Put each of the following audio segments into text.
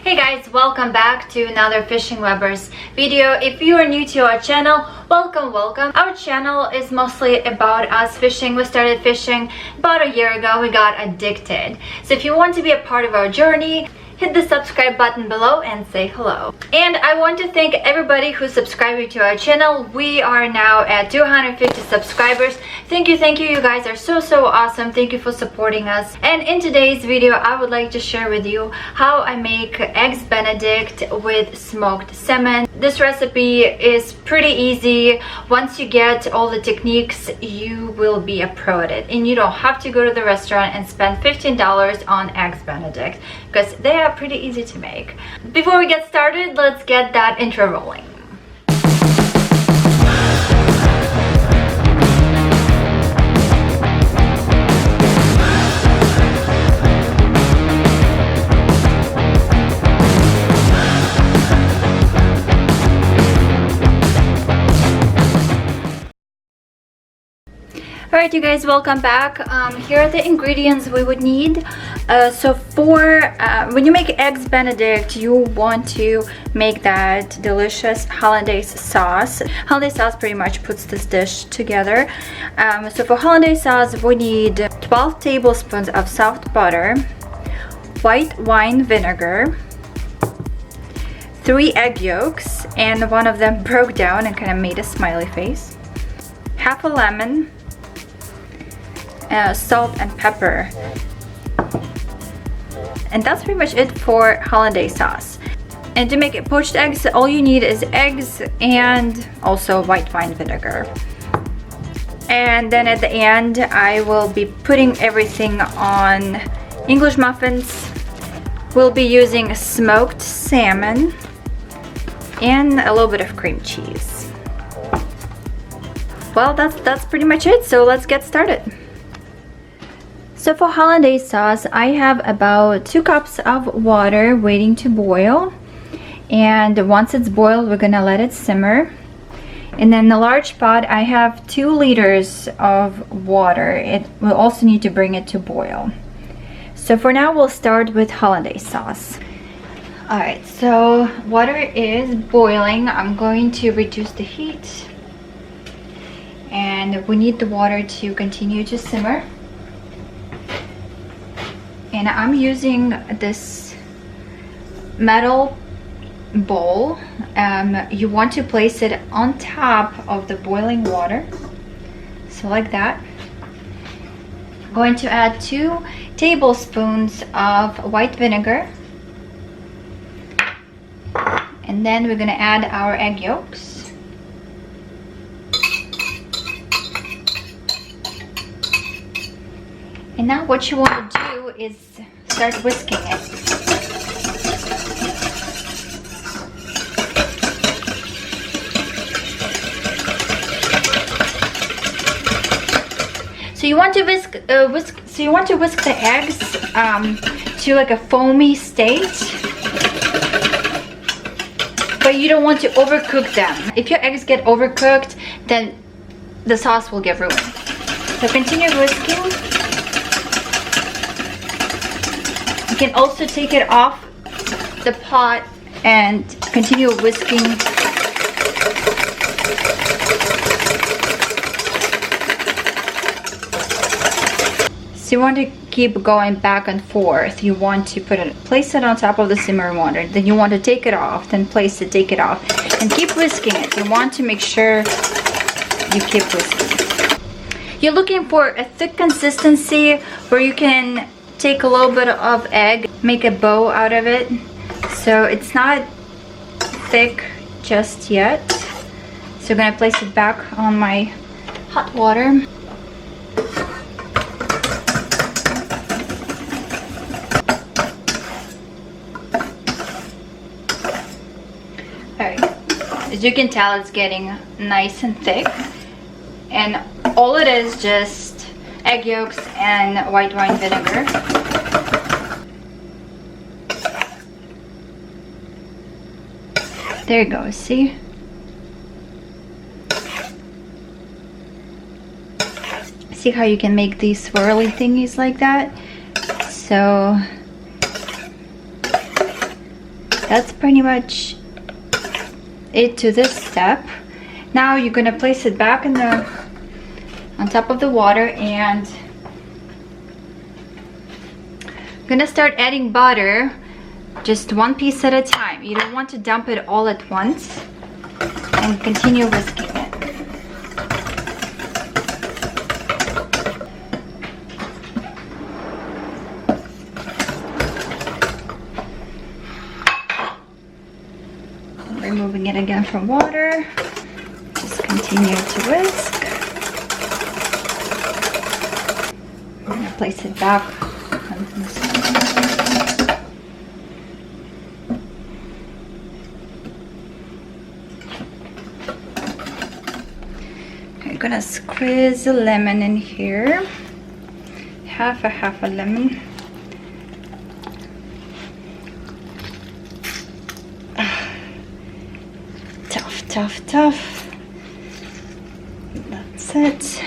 Hey guys, welcome back to another Fishing Webbers video. If you are new to our channel, welcome. Our channel is mostly about us fishing. We started fishing about a year ago. We got addicted. So if you want to be a part of our journey, hit the subscribe button below and say hello. And I want to thank everybody who's subscribing to our channel. We are now at 250 subscribers. Thank you. You guys are so awesome. Thank you for supporting us. And in today's video, I would like to share with you how I make eggs Benedict with smoked salmon. This recipe is pretty easy. Once you get all the techniques, you will be a pro at it. And you don't have to go to the restaurant and spend $15 on eggs Benedict, because they are pretty easy to make. Before we get started, let's get that intro rolling. Alright you guys, welcome back. Here are the ingredients we would need. When you make eggs Benedict, you want to make that delicious hollandaise sauce. Hollandaise sauce pretty much puts this dish together. So for hollandaise sauce, we need 12 tablespoons of soft butter, white wine vinegar, 3 egg yolks, and one of them broke down and kind of made a smiley face, half a lemon, salt and pepper, and that's pretty much it for hollandaise sauce. And to make it poached eggs, all you need is eggs and also white wine vinegar. And then at the end, I will be putting everything on English muffins. We'll be using smoked salmon and a little bit of cream cheese. Well, that's pretty much it, so let's get started. So for hollandaise sauce, I have about 2 cups of water waiting to boil. And once it's boiled, we're gonna let it simmer. And then the large pot, I have 2 liters of water. It will also need to bring it to boil. So for now, we'll start with hollandaise sauce. Alright, so water is boiling. I'm going to reduce the heat. And we need the water to continue to simmer. And I'm using this metal bowl. You want to place it on top of the boiling water, so like that. I'm going to add 2 tablespoons of white vinegar, and then we're going to add our egg yolks. And now what you want to do is start whisking it. So you want to whisk the eggs to like a foamy state, but you don't want to overcook them. If your eggs get overcooked, then the sauce will get ruined. So continue whisking. You can also take it off the pot and continue whisking. So you want to keep going back and forth. You want to place it on top of the simmering water. Then you want to take it off, then place it, take it off, and keep whisking it. You want to make sure you keep whisking. You're looking for a thick consistency where you can take a little bit of egg, make a bow out of it. So it's not thick just yet. So I'm gonna place it back on my hot water. Alright, as you can tell, it's getting nice and thick. And all it is just egg yolks and white wine vinegar. There you go, see? See how you can make these swirly thingies like that? So that's pretty much it to this step. Now you're gonna place it back in the on top of the water, and I'm gonna start adding butter, just one piece at a time. You don't want to dump it all at once, and continue whisking it. Removing it again from water. Just continue to whisk. I'm gonna place it back on this one. I'm gonna squeeze a lemon in here. Half a lemon. Tough. That's it.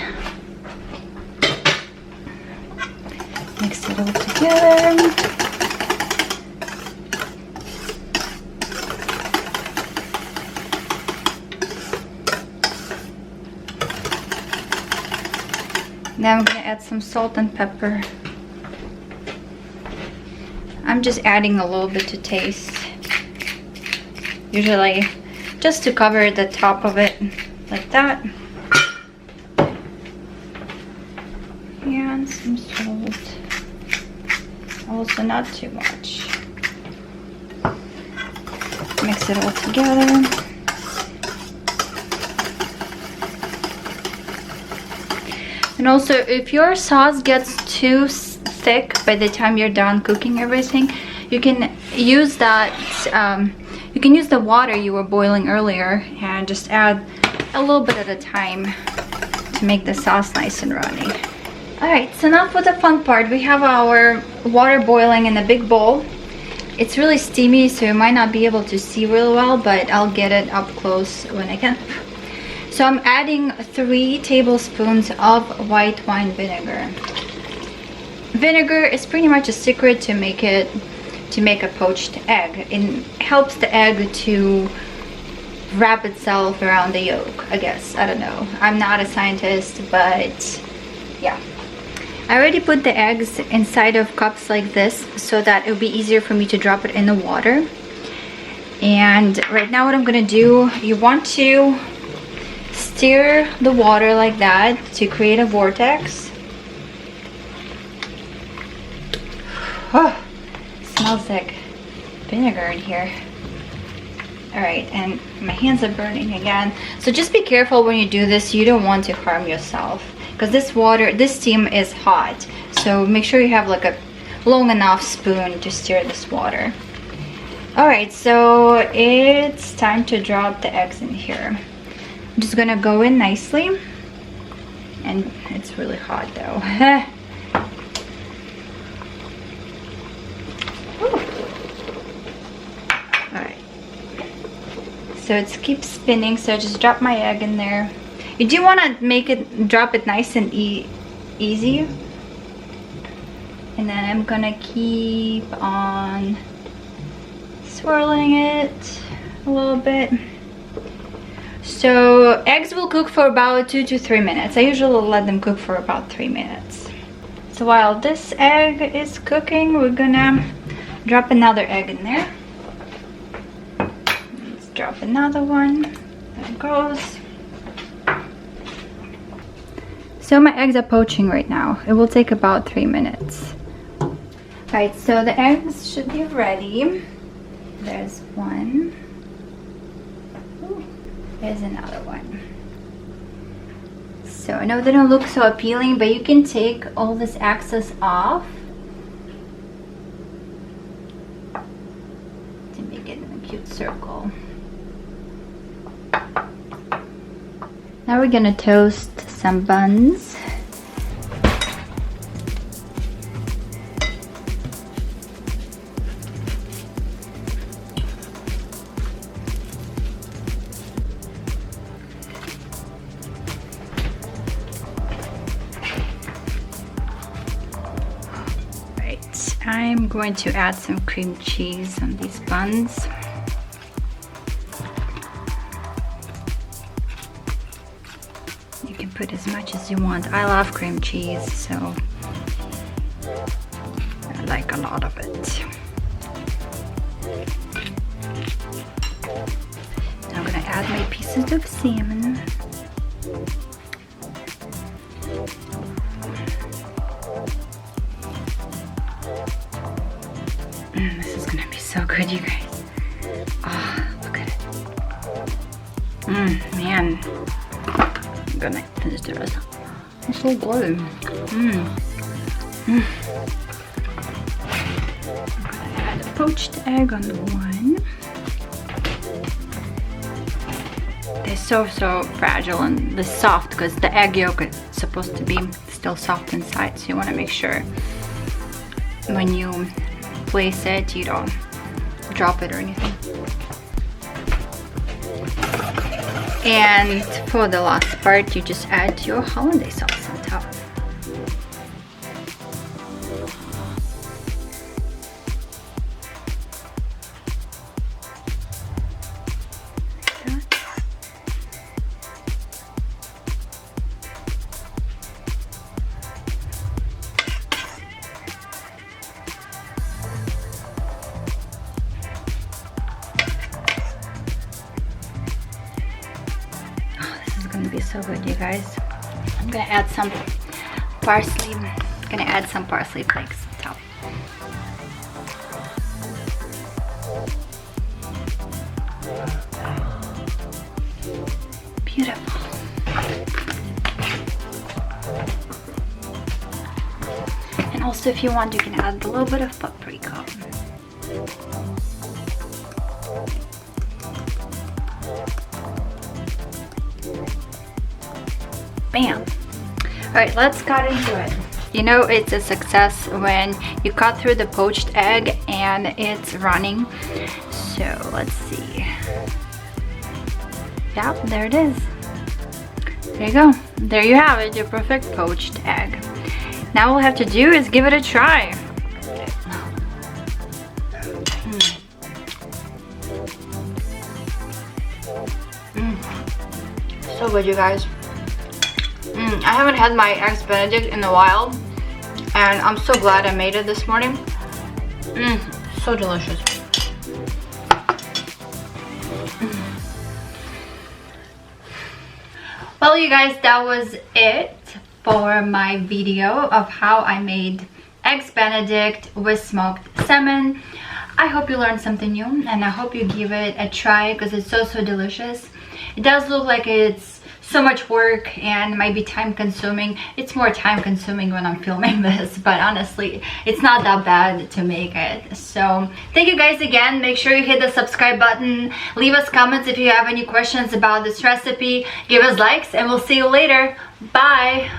Mix it all together. Now I'm gonna add some salt and pepper. I'm just adding a little bit to taste. Usually just to cover the top of it, like that. And some salt. Also not too much. Mix it all together. And also, if your sauce gets too thick by the time you're done cooking everything, you can use that you can use the water you were boiling earlier and just add a little bit at a time to make the sauce nice and runny. Alright, so now for the fun part. We have our water boiling in a big bowl. It's really steamy, so you might not be able to see real well, but I'll get it up close when I can. So I'm adding 3 tablespoons of white wine vinegar. Vinegar is pretty much a secret to make a poached egg. It helps the egg to wrap itself around the yolk, I guess. I don't know. I'm not a scientist, but yeah. I already put the eggs inside of cups like this so that it will be easier for me to drop it in the water. And right now what I'm gonna do, you want to stir the water like that to create a vortex. Oh, smells like vinegar in here. Alright, and my hands are burning again. So just be careful when you do this. You don't want to harm yourself, because this steam is hot. So make sure you have like a long enough spoon to stir this water. Alright, so it's time to drop the eggs in here. I'm just gonna go in nicely. And it's really hot though. Alright. So it keeps spinning, so I just drop my egg in there. You do want to drop it nice and easy. And then I'm gonna keep on swirling it a little bit. So eggs will cook for about 2 to 3 minutes. I usually let them cook for about 3 minutes. So while this egg is cooking, we're gonna drop another egg in there. Let's drop another one. There it goes. So my eggs are poaching right now. It will take about 3 minutes. Alright, so the eggs should be ready. There's one. Ooh, there's another one. So I know they don't look so appealing, but you can take all this excess off to make it in a cute circle. Now we're gonna toast some buns. Right, I'm going to add some cream cheese on these buns. put as much as you want. I love cream cheese, so I like a lot of it. I'm gonna add my pieces of salmon. This is gonna be so good, you guys. Oh, look at it. Man. I'm gonna finish the rest. It's so good. I'm gonna add a poached egg on the one. They're so fragile and they're soft because the egg yolk is supposed to be still soft inside, so you want to make sure when you place it you don't drop it or anything. And for the last part, you just add your hollandaise sauce on top. Gonna be so good, you guys. I'm gonna add some parsley. I'm gonna add some parsley flakes on top. Beautiful. And also, if you want, you can add a little bit of paprika. Bam. All right, let's cut into it. You know it's a success when you cut through the poached egg and it's running. So let's see. Yeah, there it is. There you go. There you have it, your perfect poached egg. Now all we have to do is give it a try. So good, you guys. I haven't had my eggs Benedict in a while, and I'm so glad I made it this morning. So delicious. Well, you guys, that was it for my video of how I made eggs Benedict with smoked salmon. I hope you learned something new, and I hope you give it a try because it's so delicious. It does look like it's so much work and might be time consuming. It's more time consuming when I'm filming this, but honestly it's not that bad to make it. So thank you guys again. Make sure you hit the subscribe button, leave us comments if you have any questions about this recipe, give us likes, and we'll see you later. Bye.